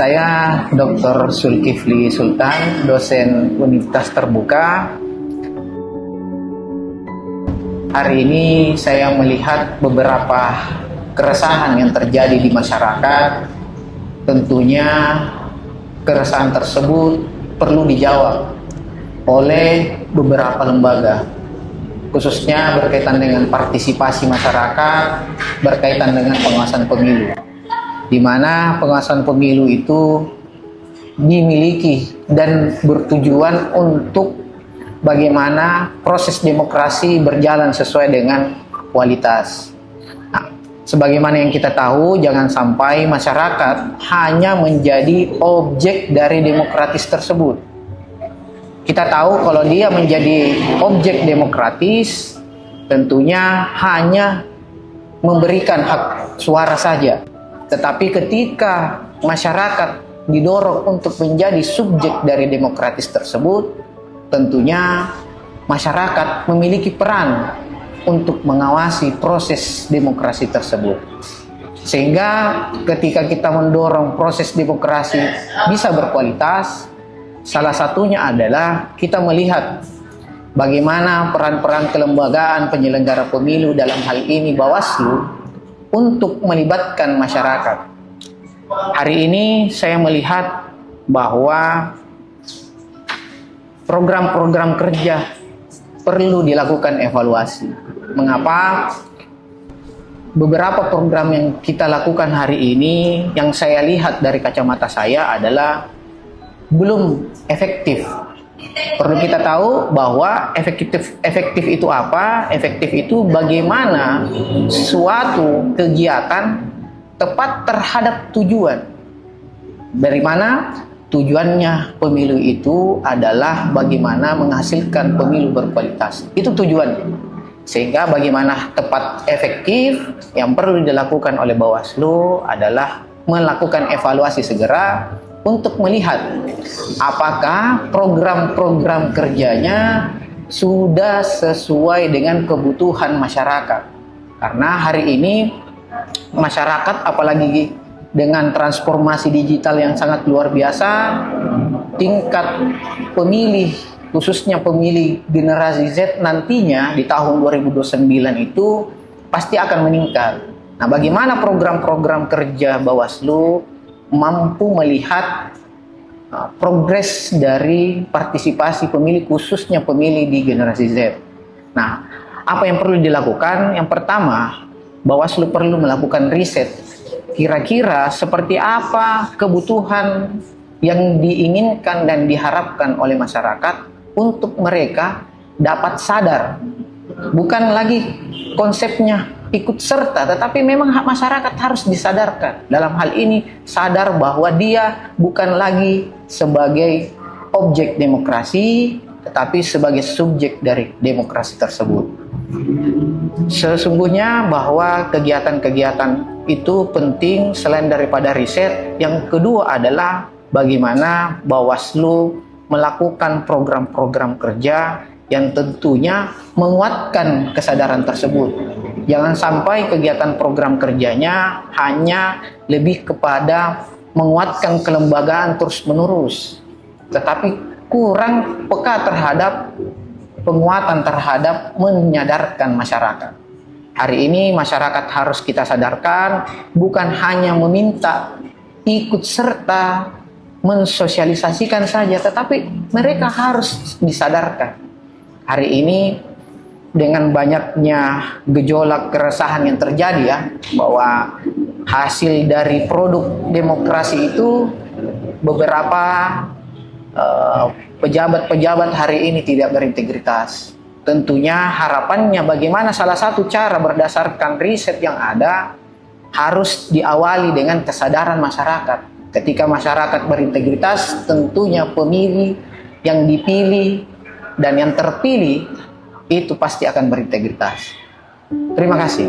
Saya Dr. Zulkifli Sultan, dosen Universitas Terbuka. Hari ini saya melihat beberapa keresahan yang terjadi di masyarakat. Tentunya keresahan tersebut perlu dijawab oleh beberapa lembaga, khususnya berkaitan dengan partisipasi masyarakat, berkaitan dengan pengawasan pemilu, di mana pengawasan pemilu itu dimiliki dan bertujuan untuk bagaimana proses demokrasi berjalan sesuai dengan kualitas. Nah, sebagaimana yang kita tahu, jangan sampai masyarakat hanya menjadi objek dari demokratis tersebut. Kita tahu kalau dia menjadi objek demokratis, tentunya hanya memberikan hak suara saja. Tetapi ketika masyarakat didorong untuk menjadi subjek dari demokratis tersebut, tentunya masyarakat memiliki peran untuk mengawasi proses demokrasi tersebut. Sehingga ketika kita mendorong proses demokrasi bisa berkualitas, salah satunya adalah kita melihat bagaimana peran-peran kelembagaan penyelenggara pemilu, dalam hal ini Bawaslu, untuk melibatkan masyarakat. Hari ini saya melihat bahwa program-program kerja perlu dilakukan evaluasi. Mengapa? Beberapa program yang kita lakukan hari ini, yang saya lihat dari kacamata saya adalah belum efektif. Perlu kita tahu bahwa efektif itu apa? Efektif itu bagaimana suatu kegiatan tepat terhadap tujuan. Dari mana? Tujuannya pemilu itu adalah bagaimana menghasilkan pemilu berkualitas. Itu tujuannya. Sehingga bagaimana tepat efektif, yang perlu dilakukan oleh Bawaslu adalah melakukan evaluasi segera untuk melihat apakah program-program kerjanya sudah sesuai dengan kebutuhan masyarakat. Karena hari ini masyarakat, apalagi dengan transformasi digital yang sangat luar biasa, tingkat pemilih, khususnya pemilih generasi Z nantinya di tahun 2029 itu pasti akan meningkat. Nah, bagaimana program-program kerja Bawaslu mampu melihat progres dari partisipasi pemilih, khususnya pemilih di generasi Z. Nah, apa yang perlu dilakukan? Yang pertama, Bawaslu perlu melakukan riset. Kira-kira seperti apa kebutuhan yang diinginkan dan diharapkan oleh masyarakat untuk mereka dapat sadar. Bukan lagi konsepnya ikut serta, tetapi memang hak masyarakat harus disadarkan. Dalam hal ini sadar bahwa dia bukan lagi sebagai objek demokrasi, tetapi sebagai subjek dari demokrasi tersebut. Sesungguhnya bahwa kegiatan-kegiatan itu penting selain daripada riset. Yang kedua adalah bagaimana Bawaslu melakukan program-program kerja yang tentunya menguatkan kesadaran tersebut. Jangan sampai kegiatan program kerjanya hanya lebih kepada menguatkan kelembagaan terus-menerus, tetapi kurang peka terhadap penguatan terhadap menyadarkan masyarakat. Hari ini masyarakat harus kita sadarkan, bukan hanya meminta ikut serta mensosialisasikan saja, tetapi mereka harus disadarkan. Hari ini dengan banyaknya gejolak keresahan yang terjadi ya, bahwa hasil dari produk demokrasi itu beberapa pejabat-pejabat hari ini tidak berintegritas. Tentunya harapannya bagaimana salah satu cara berdasarkan riset yang ada harus diawali dengan kesadaran masyarakat. Ketika masyarakat berintegritas, tentunya pemilih yang dipilih dan yang terpilih itu pasti akan berintegritas. Terima kasih.